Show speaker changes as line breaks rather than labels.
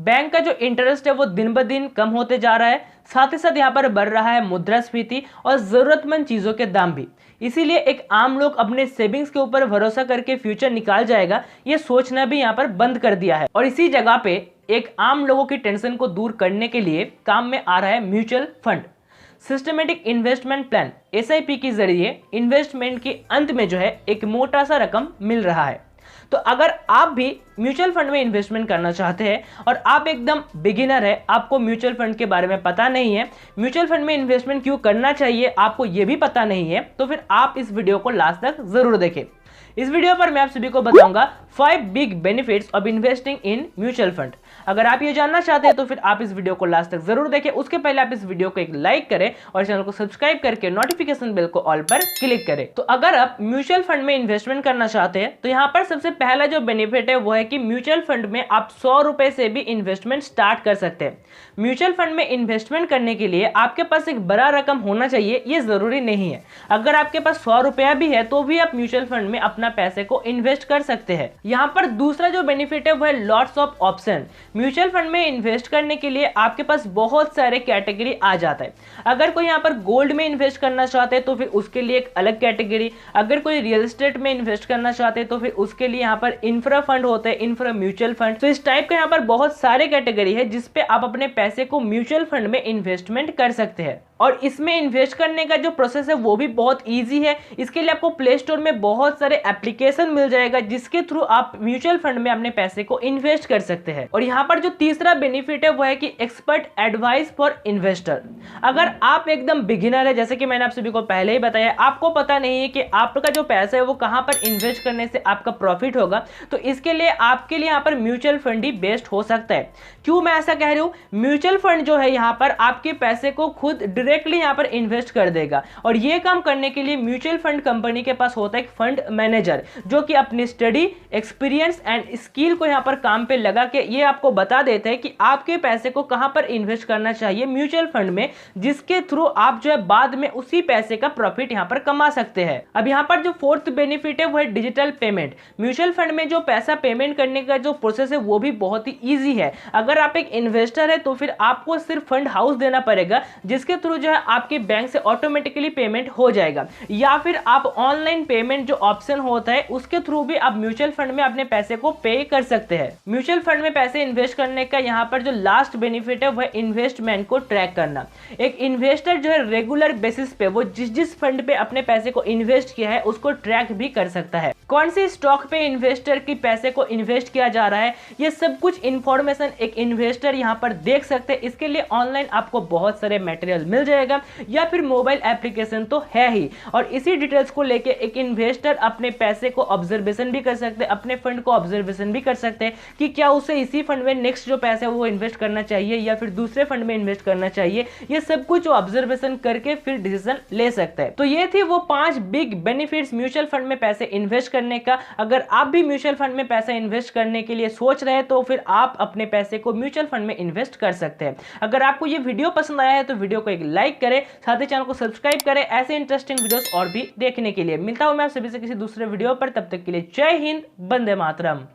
Bank का जो interest है वो दिन ब दिन कम होते जा रहा है, साथ ही साथ यहाँ पर बढ़ रहा है मुद्रास्फीति और जरूरतमंद चीजों के दाम भी। इसीलिए एक आम लोग अपने सेविंग्स के ऊपर भरोसा करके फ्यूचर निकाल जाएगा, ये सोचना भी यहाँ पर बंद कर दिया है। और इसी जगह पे एक आम लोगों की टेंशन को दूर करने के लिए काम में आ रहा है mutual fund. Systematic investment plan SIP के जरिए इन्वेस्टमेंट के अंत में जो है एक मोटा सा रकम मिल रहा है। तो अगर आप भी म्यूचुअल फंड में इन्वेस्टमेंट करना चाहते हैं और आप एकदम बिगिनर है, आपको म्यूचुअल फंड के बारे में पता नहीं है, म्यूचुअल फंड में इन्वेस्टमेंट क्यों करना चाहिए आपको यह भी पता नहीं है, तो फिर आप इस वीडियो को लास्ट तक जरूर देखें। इस वीडियो पर मैं आप सभी को बताऊंगा 5 big benefits of investing in mutual fund. अगर आप ये जानना चाहते हैं तो फिर आप इस वीडियो को लास्ट तक जरूर देखें। उसके पहले आप इस वीडियो को एक लाइक करें और चैनल को सब्सक्राइब करके नोटिफिकेशन बेल को ऑल पर क्लिक करें। तो अगर आप म्यूचुअल फंड में इन्वेस्टमेंट करना चाहते हैं तो यहाँ पर सबसे पहला जो बेनिफिट है वो है कि म्यूचुअल फंड में आप 100 रुपए से भी इन्वेस्टमेंट स्टार्ट कर सकते हैं। म्यूचुअल फंड में इन्वेस्टमेंट करने के लिए आपके पास एक बड़ा रकम होना चाहिए, ये जरूरी नहीं है। अगर आपके पास 100 रुपया भी है तो भी आप म्यूचुअल फंड में अपना पैसे को इन्वेस्ट कर सकते हैं। यहाँ पर दूसरा जो बेनिफिट है वो है lots of option. Mutual fund में इन्वेस्ट करने के लिए आपके पास बहुत सारे कैटेगरी आ जाता है। अगर कोई यहाँ पर गोल्ड में इन्वेस्ट करना चाहते हैं तो फिर उसके लिए एक अलग कैटेगरी, अगर कोई रियल एस्टेट में इन्वेस्ट करना चाहते हैं तो फिर उसके लिए यहाँ पर इंफ्रा फंड होते हैं, इंफ्रा म्यूचुअल फंड। तो इस टाइप का यहाँ पर बहुत सारे कैटेगरी है जिसपे आप अपने पैसे को म्यूचुअल फंड में इन्वेस्टमेंट कर सकते हैं। और इसमें इन्वेस्ट करने का जो प्रोसेस है वो भी बहुत इजी है। इसके लिए आपको प्ले स्टोर में बहुत सारे एप्लीकेशन मिल जाएगा जिसके थ्रू आप म्यूचुअल फंड में अपने पैसे को इन्वेस्ट कर सकते हैं। और यहाँ पर जो तीसरा बेनिफिट है वो है कि एक्सपर्ट एडवाइस फॉर इन्वेस्टर। अगर आप एकदम बिगिनर है, जैसे कि मैंने आप सभी को पहले ही बताया, आपको पता नहीं है कि आपका जो पैसा है वो कहाँ पर इन्वेस्ट करने से आपका प्रॉफिट होगा, तो इसके लिए आपके लिए यहाँ पर म्यूचुअल फंड ही बेस्ट हो सकता है। क्यों मैं ऐसा कह रही हूँ? म्यूचुअल फंड जो है यहाँ पर आपके पैसे को खुद डायरेक्टली यहाँ पर इन्वेस्ट कर देगा और ये काम करने के लिए म्यूचुअल फंड कंपनी के पास होता है एक फंड मैनेजर जो कि अपनी स्टडी, एक्सपीरियंस एंड स्किल को यहाँ पर काम पे लगा के ये आपको बता देते हैं कि आपके पैसे को कहाँ पर इन्वेस्ट करना चाहिए म्यूचुअल फंड में, जिसके थ्रू आप जो है बाद में उसी पैसे का प्रॉफिट यहाँ पर कमा सकते हैं। अब यहाँ पर जो फोर्थ बेनिफिट है वो है डिजिटल पेमेंट। म्यूचुअल फंड में जो पैसा पेमेंट करने का जो प्रोसेस है वो भी बहुत ही ईजी है। अगर आप एक इन्वेस्टर है तो फिर आपको सिर्फ फंड हाउस देना पड़ेगा जिसके थ्रू जो है आपके बैंक से ऑटोमेटिकली पेमेंट हो जाएगा, या फिर आप ऑनलाइन पेमेंट जो ऑप्शन होता है उसके थ्रू भी आप म्यूचुअल फंड में अपने पैसे को पे कर सकते हैं। म्यूचुअल फंड में पैसे इन्वेस्ट करने का यहाँ पर जो लास्ट बेनिफिट है वह इन्वेस्टमेंट को ट्रैक करना। एक इन्वेस्टर जो है रेगुलर बेसिस पे वो जिस फंड पे अपने पैसे को इन्वेस्ट किया है उसको ट्रैक भी कर सकता है। कौन सी स्टॉक पे इन्वेस्टर की पैसे को इन्वेस्ट किया जा रहा है, ये सब कुछ इंफॉर्मेशन एक इन्वेस्टर यहाँ पर देख सकते हैं। इसके लिए ऑनलाइन आपको बहुत सारे मटेरियल मिल जाएगा या फिर मोबाइल एप्लीकेशन तो है ही। और इसी डिटेल्स को लेके एक इन्वेस्टर अपने पैसे को ऑब्जर्वेशन भी कर सकते हैं, अपने फंड को ऑब्जर्वेशन भी कर सकते हैं कि क्या उसे इसी फंड में नेक्स्ट जो पैसा है वो इन्वेस्ट करना चाहिए या फिर दूसरे फंड में इन्वेस्ट करना चाहिए। ये सब कुछ ऑब्जर्वेशन करके फिर डिसीजन ले सकता है। तो ये थी वो 5 बिग बेनिफिट्स म्यूचुअल फंड में पैसे इन्वेस्ट करने का। अगर आप भी म्यूचुअल फंड में पैसा इन्वेस्ट करने के लिए सोच रहे हैं तो फिर आप अपने पैसे को म्यूचुअल फंड में इन्वेस्ट कर सकते हैं। अगर आपको ये वीडियो पसंद आया है तो वीडियो को एक लाइक करें, साथ ही चैनल को सब्सक्राइब करें ऐसे इंटरेस्टिंग वीडियोस और भी देखने के लिए। मिलता हूं मैं आप सभी से किसी दूसरे वीडियो पर, तब तक के लिए जय हिंद, वंदे मातरम।